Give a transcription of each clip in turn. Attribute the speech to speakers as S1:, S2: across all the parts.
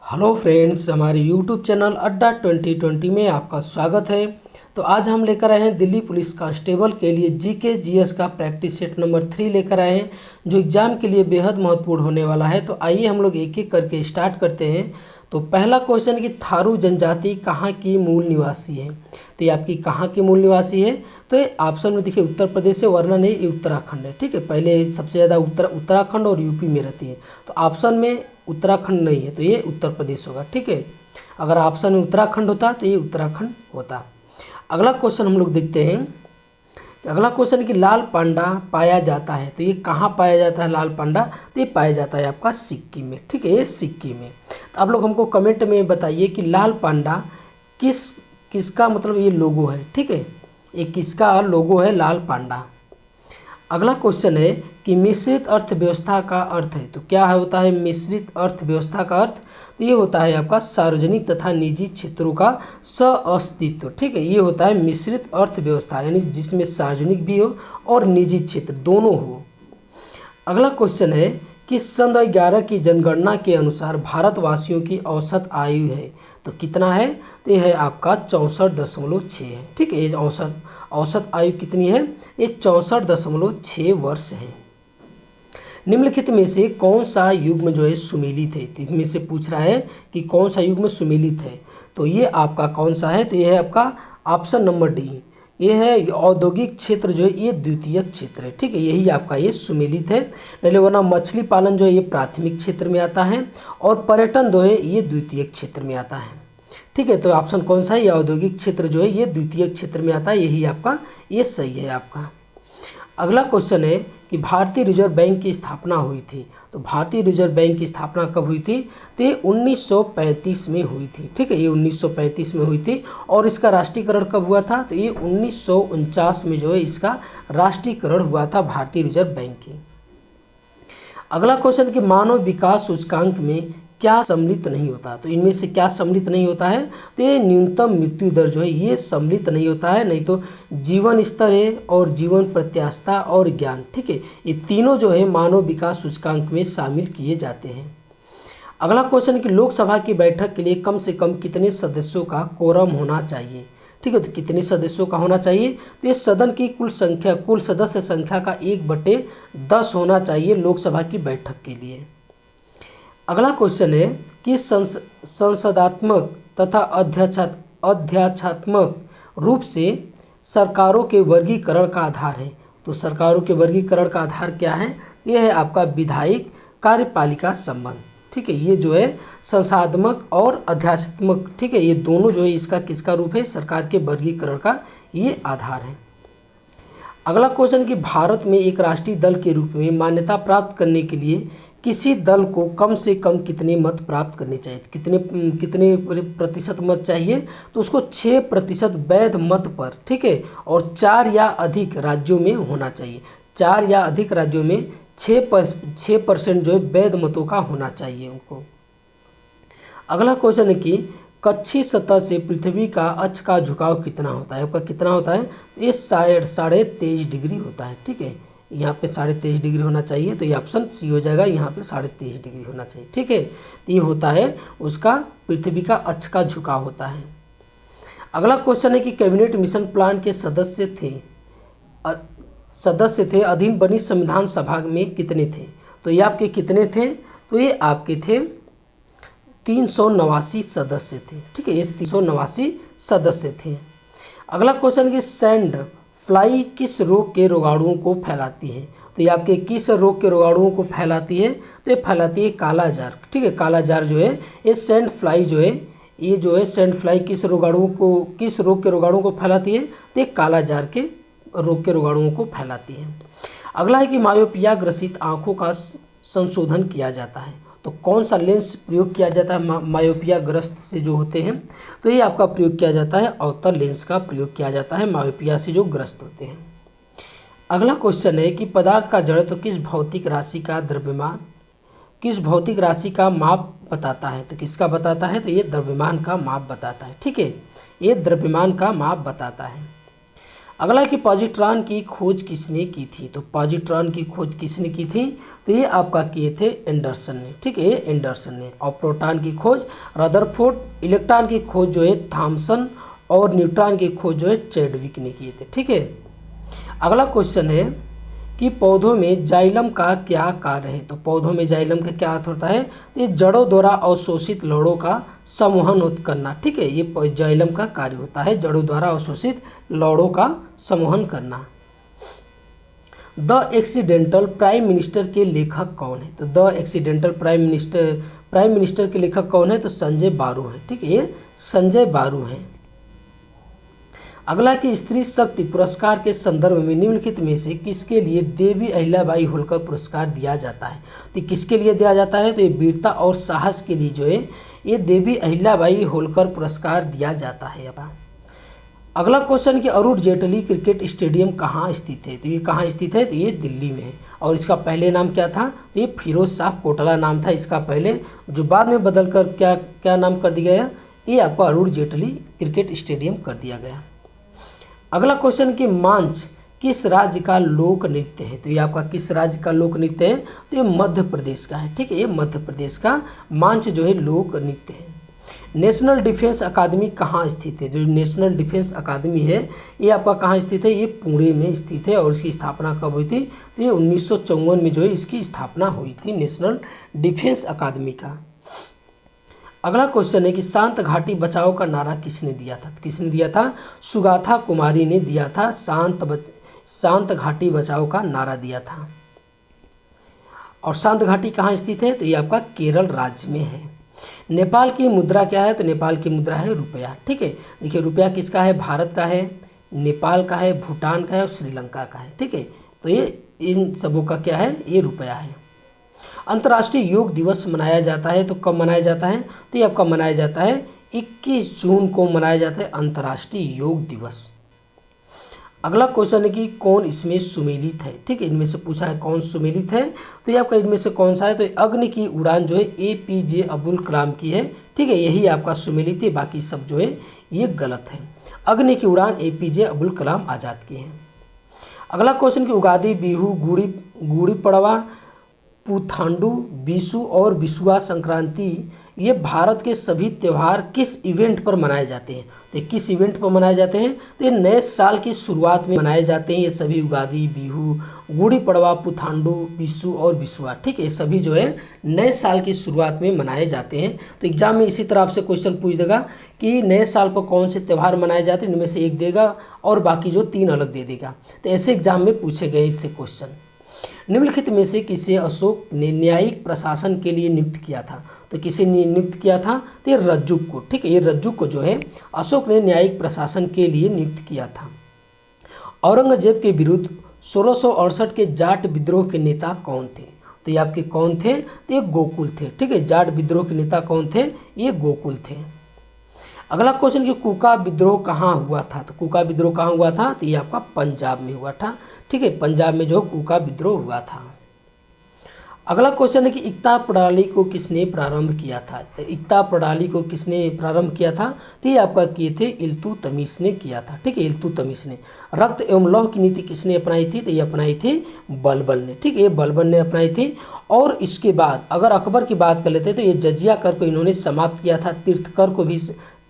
S1: Hello friends, हमारे YouTube channel अड्डा 2020 में आपका स्वागत है। तो आज हम लेकर आए हैं दिल्ली पुलिस कांस्टेबल के लिए जीके जीएस का प्रैक्टिस सेट नंबर 3 लेकर आए हैं, जो एग्ज़ाम के लिए बेहद महत्वपूर्ण होने वाला है। तो आइए हम लोग एक एक करके स्टार्ट करते हैं। तो पहला क्वेश्चन कि थारू जनजाति कहाँ की मूल निवासी है। तो ये आपकी कहाँ की मूल निवासी है। तो ये ऑप्शन में देखिए उत्तर प्रदेश है, वरना नहीं ये उत्तराखंड है। ठीक है, पहले सबसे ज़्यादा उत्तराखंड और यूपी में रहती है। तो ऑप्शन में उत्तराखंड नहीं है, तो ये उत्तर प्रदेश होगा। ठीक है, अगर ऑप्शन में उत्तराखंड होता तो ये उत्तराखंड होता। अगला क्वेश्चन हम लोग देखते हैं। अगला क्वेश्चन कि लाल पांडा पाया जाता है, तो ये कहाँ पाया जाता है लाल पांडा। तो ये पाया जाता है आपका सिक्किम में। ठीक है, ये सिक्किम में। तो आप लोग हमको कमेंट में बताइए कि लाल पांडा किसका मतलब ये लोगो है। ठीक है, ये किसका लोगो है लाल पांडा। अगला क्वेश्चन है कि मिश्रित अर्थव्यवस्था का अर्थ है। तो क्या होता है मिश्रित अर्थव्यवस्था का अर्थ। तो ये होता है आपका सार्वजनिक तथा निजी क्षेत्रों का सहअस्तित्व। ठीक है, ये होता है मिश्रित अर्थव्यवस्था, यानी जिसमें सार्वजनिक भी हो और निजी क्षेत्र दोनों हो। अगला क्वेश्चन है कि सन 2011 की जनगणना के अनुसार भारतवासियों की औसत आयु है। तो कितना है। तो ये है आपका 64.6 है। ठीक है, ये औसत आयु कितनी है। ये 64.6 वर्ष है। निम्नलिखित में से कौन सा युग्म जो है सुमेलित है। तो इसमें से पूछ रहा है कि कौन सा युग्म सुमेलित है। तो ये आपका कौन सा है। तो ये है आपका ऑप्शन नंबर डी। ये है औद्योगिक क्षेत्र जो है ये द्वितीयक क्षेत्र है। ठीक है, यही आपका ये सुमेलित है। नहीं वरना मछली पालन जो है ये प्राथमिक क्षेत्र में आता है और पर्यटन जो है ये द्वितीयक क्षेत्र में आता है। ठीक है, तो ऑप्शन कौन सा है। ये औद्योगिक क्षेत्र जो है ये द्वितीयक क्षेत्र में आता है, यही आपका ये सही है आपका। अगला क्वेश्चन है कि भारतीय रिजर्व बैंक की स्थापना हुई थी। तो भारतीय रिजर्व बैंक की स्थापना कब हुई थी। तो ये 1935 में हुई थी। ठीक है, ये 1935 में हुई थी। और इसका राष्ट्रीयकरण कब हुआ था। तो ये 1949 में जो है इसका राष्ट्रीयकरण हुआ था भारतीय रिजर्व बैंक की। अगला क्वेश्चन कि मानव विकास सूचकांक में क्या सम्मिलित नहीं होता। तो इनमें से क्या सम्मिलित नहीं होता है। तो ये न्यूनतम मृत्यु दर जो है ये सम्मिलित नहीं होता है। नहीं तो जीवन स्तर है और जीवन प्रत्याशा और ज्ञान। ठीक है, ये तीनों जो है मानव विकास सूचकांक में शामिल किए जाते हैं। अगला क्वेश्चन कि लोकसभा की बैठक के लिए कम से कम कितने सदस्यों का कोरम होना चाहिए। ठीक है, तो कितने सदस्यों का होना चाहिए। तो ये सदन की कुल सदस्य संख्या का 1/10 होना चाहिए लोकसभा की बैठक के लिए। अगला क्वेश्चन है कि संसदात्मक तथा अध्यात्मक रूप से सरकारों के वर्गीकरण का आधार है। तो सरकारों के वर्गीकरण का आधार क्या है। यह है आपका विधायिक कार्यपालिका संबंध। ठीक है, ये जो है संसाधनात्मक और अध्यात्मक। ठीक है, ये दोनों जो है इसका किसका रूप है सरकार के वर्गीकरण का ये आधार है। अगला क्वेश्चन कि भारत में एक राष्ट्रीय दल के रूप में मान्यता प्राप्त करने के लिए किसी दल को कम से कम कितने मत प्राप्त करने चाहिए। कितने प्रतिशत मत चाहिए। तो उसको 6% वैध मत पर। ठीक है, और 4 या अधिक राज्यों में होना चाहिए। 4 या अधिक राज्यों में 6% जो है वैध मतों का होना चाहिए उनको। अगला क्वेश्चन है कि कक्षीय सतह से पृथ्वी का अक्ष का झुकाव कितना होता है। आपका कितना होता है। ये 23.5 डिग्री होता है। ठीक है, यहाँ पे 23.5 डिग्री होना चाहिए। तो ये ऑप्शन सी हो जाएगा, यहाँ पे 23.5 डिग्री होना चाहिए। ठीक है, तो ये होता है उसका पृथ्वी का अक्ष का झुकाव होता है। अगला क्वेश्चन है कि कैबिनेट मिशन प्लान के सदस्य थे अधीन बनी संविधान सभा में कितने थे। तो ये आपके कितने थे। तो ये आपके थे 389 सदस्य थे। ठीक है, ये 389 सदस्य थे। अगला क्वेश्चन कि सैंड फ्लाई किस रोग के रोगाणुओं को फैलाती है। तो ये आपके किस रोग के रोगाणुओं को फैलाती है। तो ये फैलाती है काला जार। ठीक है, काला जार जो है ये सैंड फ्लाई जो है ये जो है सैंड फ्लाई किस रोग के रोगाणुओं को फैलाती है। तो ये काला जार के रोग के रोगाणुओं को फैलाती है। अगला है कि मायोपिया ग्रसित आँखों का संशोधन किया जाता है। तो कौन सा लेंस प्रयोग किया जाता है मायोपिया ग्रस्त से जो होते हैं। तो ये आपका प्रयोग किया जाता है अवतल लेंस का प्रयोग किया जाता है मायोपिया से जो ग्रस्त होते हैं। अगला क्वेश्चन है कि पदार्थ का जड़त्व किस भौतिक राशि का माप बताता है। तो किसका बताता है। तो ये द्रव्यमान का माप बताता है। ठीक है, ये द्रव्यमान का माप बताता है। अगला कि पॉजिट्रॉन की खोज किसने की थी, तो पॉजिट्रॉन की खोज किसने की थी, तो ये आपका किए थे एंडरसन ने, ठीक है, ये एंडरसन ने। और प्रोटॉन की खोज रदरफोर्ड, इलेक्ट्रॉन की खोज जो है थॉमसन, और न्यूट्रॉन की खोज जो है चैडविक ने किए थे, ठीक है। अगला क्वेश्चन है कि पौधों में जाइलम का क्या कार्य है, तो पौधों में जाइलम का क्या अर्थ होता है, तो ये जड़ों द्वारा अवशोषित लौड़ों का संवहन करना, ठीक है, ये जाइलम का कार्य होता है, जड़ों द्वारा अवशोषित लौड़ों का संवहन करना। द एक्सीडेंटल प्राइम मिनिस्टर के लेखक कौन है, तो द एक्सीडेंटल प्राइम मिनिस्टर के लेखक कौन है, तो संजय बारू है, ठीक है, ये संजय बारू हैं। अगला कि स्त्री शक्ति पुरस्कार के संदर्भ में निम्नलिखित में से किसके लिए देवी अहिल्याबाई होलकर पुरस्कार दिया जाता है, तो किसके लिए दिया जाता है, तो ये वीरता और साहस के लिए जो है ये देवी अहिल्याबाई होलकर पुरस्कार दिया जाता है। अगला क्वेश्चन कि अरुण जेटली क्रिकेट स्टेडियम कहाँ स्थित है, तो ये कहाँ स्थित है, तो ये दिल्ली में है। और इसका पहले नाम क्या था, तो ये फिरोज शाह कोटला नाम था इसका पहले, जो बाद में बदल कर क्या क्या नाम कर दिया गया, ये आपका अरुण जेटली क्रिकेट स्टेडियम कर दिया गया। अगला क्वेश्चन कि मांझ किस राज्य का लोक नृत्य है, तो ये आपका किस राज्य का लोक नृत्य है, तो ये मध्य प्रदेश का है, ठीक है, ये मध्य प्रदेश का मांझ जो है लोक नृत्य है। नेशनल डिफेंस अकादमी कहाँ स्थित है, जो नेशनल डिफेंस अकादमी है ये आपका कहाँ स्थित है, ये पुणे में स्थित है। और इसकी स्थापना कब हुई थी, तो ये 1954 में जो है इसकी स्थापना हुई थी नेशनल डिफेंस अकादमी का। अगला क्वेश्चन है कि शांत घाटी बचाओ का नारा किसने दिया था, तो किसने दिया था, सुगाथा कुमारी ने दिया था, शांत घाटी बचाओ का नारा दिया था। और शांत घाटी कहाँ स्थित है, तो ये आपका केरल राज्य में है। नेपाल की मुद्रा क्या है, तो नेपाल की मुद्रा है रुपया, ठीक है। देखिए रुपया किसका है, भारत का है, नेपाल का है, भूटान का है और श्रीलंका का है, ठीक है। तो ये इन सबों का क्या है, ये रुपया है। अंतर्राष्ट्रीय योग दिवस मनाया जाता है, तो कब मनाया जाता है, तो ये आपका मनाया जाता है 21 जून को मनाया जाता है अंतर्राष्ट्रीय योग दिवस। अगला क्वेश्चन है कि कौन इसमें सुमेलित है, ठीक है, इनमें से पूछा है कौन सुमेलित है, तो ये आपका इनमें से कौन सा है, तो अग्नि की उड़ान जो है APJ अब्दुल कलाम की है, ठीक है, यही आपका सुमेलित है, बाकी सब जो है ये गलत है। अग्नि की उड़ान APJ अब्दुल कलाम आज़ाद की है। अगला क्वेश्चन कि उगादी, बिहू, गुड़ी पड़वा, पुथांडु, बिशु और बिशुआ संक्रांति ये भारत के सभी त्यौहार किस इवेंट पर मनाए जाते हैं, तो किस इवेंट पर मनाए जाते हैं, तो ये नए साल की शुरुआत में मनाए जाते हैं ये सभी, उगादी, बिहू, गुड़ी पड़वा, पुथांडु, बिशु और बिशुआ, ठीक है, ये सभी जो है नए साल की शुरुआत में मनाए जाते हैं। तो एग्जाम में इसी तरह आपसे क्वेश्चन पूछ देगा कि नए साल पर कौन से त्यौहार मनाए जाते हैं, इनमें से एक देगा और बाकी जो 3 अलग दे देगा। तो ऐसे एग्जाम में पूछे गए इससे क्वेश्चन। निम्नलिखित में से किसे अशोक ने न्यायिक प्रशासन के लिए नियुक्त किया था, तो किसे नियुक्त किया था, तो ये रज्जुक को, ठीक है, ये रज्जुक को जो है अशोक ने न्यायिक प्रशासन के लिए नियुक्त किया था। औरंगजेब के विरुद्ध 1668 के जाट विद्रोह के नेता कौन थे, तो ये आपके कौन थे, तो ये गोकुल थे, ठीक है, जाट विद्रोह के नेता कौन थे, ये गोकुल थे। अगला क्वेश्चन कि कुका विद्रोह कहाँ हुआ था, तो कुका विद्रोह कहाँ हुआ था, तो ये आपका पंजाब में हुआ था, ठीक है, पंजाब में जो कुका विद्रोह हुआ था। अगला क्वेश्चन है कि इक्ता प्रणाली को किसने प्रारंभ किया था, तो इक्ता प्रणाली को किसने प्रारंभ किया था, तो ये आपका किए थे इल्तुतमिश ने किया था, ठीक है, इल्तुतमिश ने। रक्त एवं लौह की नीति किसने अपनाई थी, तो ये अपनाई थी बलबन ने, ठीक है, ये बलबन ने अपनाई थी। और इसके बाद अगर अकबर की बात कर लेते तो ये जजिया कर को इन्होंने समाप्त किया था, तीर्थ कर को भी,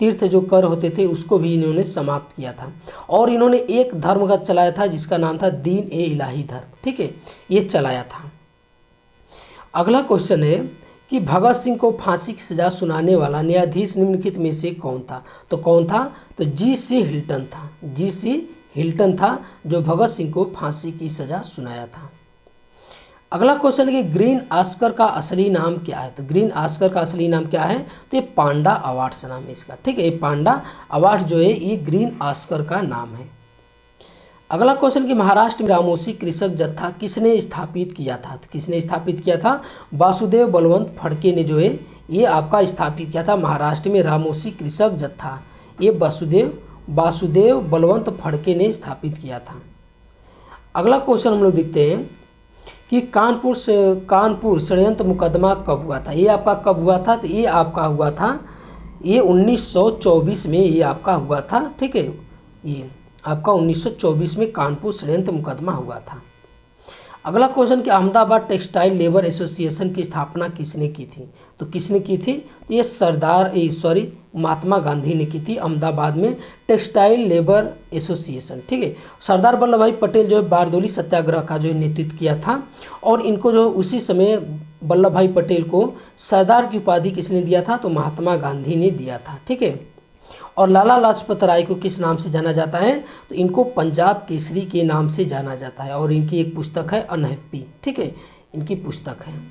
S1: तीर्थ जो कर होते थे उसको भी इन्होंने समाप्त किया था। और इन्होंने एक धर्मगत चलाया था जिसका नाम था दीन ए इलाही धर्म, ठीक है, ये चलाया था। अगला क्वेश्चन है कि भगत सिंह को फांसी की सजा सुनाने वाला न्यायाधीश निम्नलिखित में से कौन था, तो कौन था, तो G.C. हिल्टन था, G.C. हिल्टन था जो भगत सिंह को फांसी की सजा सुनाया था। अगला क्वेश्चन है कि ग्रीन ऑस्कर का असली नाम क्या है, तो ग्रीन ऑस्कर का असली नाम क्या है, तो ये पांडा अवार्ड्स नाम है इसका, ठीक है, ये पांडा अवार्ड जो है ये ग्रीन ऑस्कर का नाम है। अगला क्वेश्चन कि महाराष्ट्र में रामोसी कृषक जत्था किसने स्थापित किया था, तो किसने स्थापित किया था, वासुदेव बलवंत फड़के ने जो है ये आपका स्थापित किया था महाराष्ट्र में रामोसी कृषक जत्था, ये वासुदेव बलवंत फड़के ने स्थापित किया था। अगला क्वेश्चन हम लोग देखते हैं कि कानपुर षड्यंत्र मुकदमा कब हुआ था, ये आपका कब हुआ था, तो ये आपका हुआ था ये 1924 में ये आपका हुआ था, ठीक है, ये आपका 1924 में कानपुर षड्यंत्र मुकदमा हुआ था। अगला क्वेश्चन कि अहमदाबाद टेक्सटाइल लेबर एसोसिएशन की स्थापना किसने की थी? तो किसने की थी? ये महात्मा गांधी ने की थी अहमदाबाद में टेक्सटाइल लेबर एसोसिएशन। ठीक है, सरदार वल्लभ भाई पटेल जो है बारदोली सत्याग्रह का जो है नेतृत्व किया था, और इनको जो उसी समय वल्लभ भाई पटेल को सरदार की उपाधि किसने दिया था? तो महात्मा गांधी ने दिया था। ठीक है, और लाला लाजपत राय को किस नाम से जाना जाता है? तो इनको पंजाब केसरी के नाम से जाना जाता है, और इनकी एक पुस्तक है अनहप्पी। ठीक है, इनकी पुस्तक है।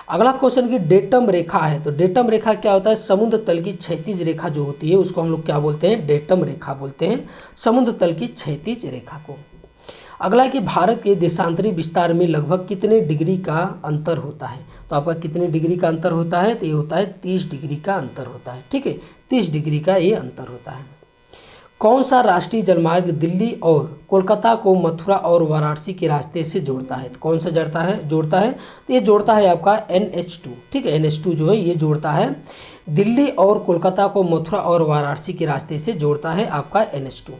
S1: अगला क्वेश्चन की डेटम रेखा है, तो डेटम रेखा क्या होता है? समुद्र तल की क्षैतिज रेखा जो होती है उसको हम लोग क्या बोलते हैं? डेटम रेखा बोलते हैं, समुद्र तल की क्षैतिज रेखा को। अगला है कि भारत के देशांतरी विस्तार में लगभग कितने डिग्री का अंतर होता है? तो आपका कितने डिग्री का अंतर होता है? तो ये होता है 30 डिग्री का अंतर होता है। ठीक है, 30 डिग्री का ये अंतर होता है। कौन सा राष्ट्रीय जलमार्ग दिल्ली और कोलकाता को मथुरा और वाराणसी के रास्ते से जोड़ता है? तो कौन सा जोड़ता है? तो ये जोड़ता है आपका NH2। ठीक है, NH2 जो है ये जोड़ता है दिल्ली और कोलकाता को मथुरा और वाराणसी के रास्ते से जोड़ता है आपका NH2।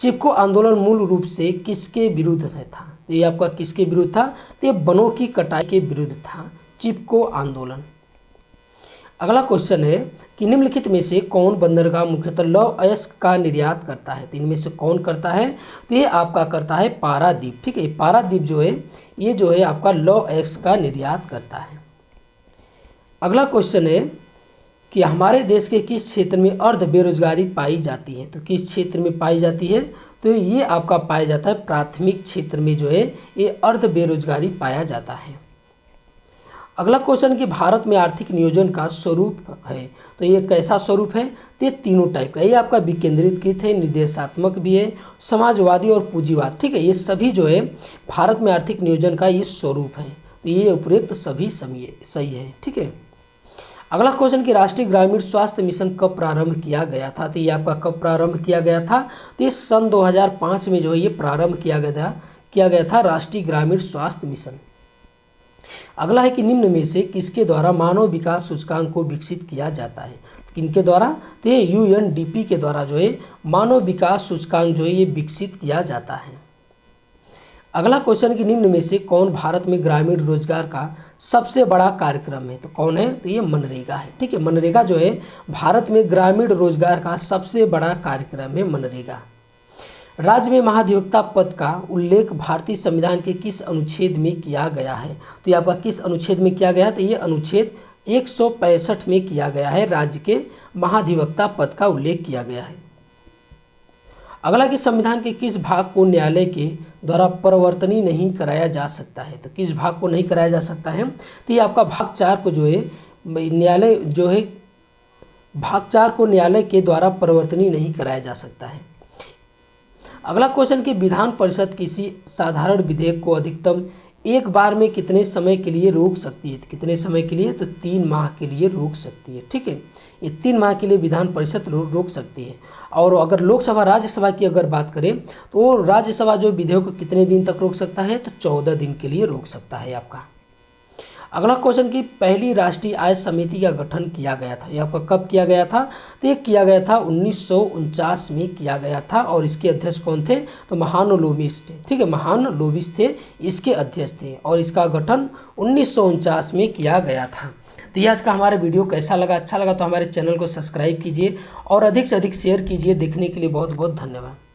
S1: चिपको आंदोलन मूल रूप से किसके विरुद्ध था? तो ये आपका किसके विरुद्ध था? तो ये वनों की कटाई के विरुद्ध था चिपको आंदोलन। अगला क्वेश्चन है कि निम्नलिखित में से कौन बंदरगाह मुख्यतः लौह अयस्क का निर्यात करता है? तो इनमें से कौन करता है? तो ये आपका करता है पारादीप। ठीक है, पारादीप जो है ये जो है आपका लौह अयस्क का निर्यात करता है। अगला क्वेश्चन है कि हमारे देश के किस क्षेत्र में अर्ध बेरोजगारी पाई जाती है? तो किस क्षेत्र में पाई जाती है? तो ये आपका पाया जाता है प्राथमिक क्षेत्र में जो है ये अर्ध बेरोजगारी पाया जाता है। अगला क्वेश्चन कि भारत में आर्थिक नियोजन का स्वरूप है, तो ये कैसा स्वरूप है? तो ये तीनों टाइप का, ये आपका विकेंद्रीकृत है, निर्देशात्मक भी है, समाजवादी और पूंजीवाद। ठीक है, ये सभी जो है भारत में आर्थिक नियोजन का ये स्वरूप है, तो ये उपयुक्त सभी सही है। ठीक है, अगला क्वेश्चन कि राष्ट्रीय ग्रामीण स्वास्थ्य मिशन कब प्रारंभ किया गया था? तो ये आपका कब प्रारंभ किया गया था? तो ये सन 2005 में जो है ये प्रारंभ किया गया था राष्ट्रीय ग्रामीण स्वास्थ्य मिशन। अगला है कि निम्न में से किसके द्वारा मानव विकास सूचकांक को विकसित किया जाता है? किनके द्वारा? तो ये UNDP के द्वारा जो है मानव विकास सूचकांक जो है ये विकसित किया जाता है। अगला क्वेश्चन कि निम्न में से कौन भारत में ग्रामीण रोजगार का सबसे बड़ा कार्यक्रम है? तो कौन है? तो ये मनरेगा है। ठीक है, मनरेगा जो है भारत में ग्रामीण रोजगार का सबसे बड़ा कार्यक्रम है मनरेगा। राज्य में महाधिवक्ता पद का उल्लेख भारतीय संविधान के किस अनुच्छेद में किया गया है? तो ये आपका किस अनुच्छेद में किया गया है? तो ये अनुच्छेद 165 में किया गया है, राज्य के महाधिवक्ता पद का उल्लेख किया गया है। अगला कि संविधान के किस भाग को न्यायालय के द्वारा परिवर्तनीय नहीं कराया जा सकता है? तो किस भाग को नहीं कराया जा सकता है? तो ये आपका भाग 4 को जो है न्यायालय जो है भाग 4 को न्यायालय के द्वारा परिवर्तनीय नहीं कराया जा सकता है। अगला क्वेश्चन कि विधान परिषद किसी साधारण विधेयक को अधिकतम एक बार में कितने समय के लिए रोक सकती है? तो कितने समय के लिए? तो 3 माह के लिए रोक सकती है। ठीक है, ये 3 माह के लिए विधान परिषद रोक सकती है। और अगर लोकसभा राज्यसभा की अगर बात करें तो राज्यसभा जो विधेयक को कितने दिन तक रोक सकता है? तो 14 दिन के लिए रोक सकता है आपका। अगला क्वेश्चन कि पहली राष्ट्रीय आय समिति का गठन किया गया था, यह आपका कब किया गया था? तो ये किया गया था 1949 में किया गया था, और इसके अध्यक्ष कौन थे? तो महानलोबिस थे। ठीक है, महानलोबिस थे इसके अध्यक्ष थे, और इसका गठन 1949 में किया गया था। तो ये आज का हमारा वीडियो कैसा लगा? अच्छा लगा तो हमारे चैनल को सब्सक्राइब कीजिए और अधिक से अधिक शेयर कीजिए। देखने के लिए बहुत बहुत धन्यवाद।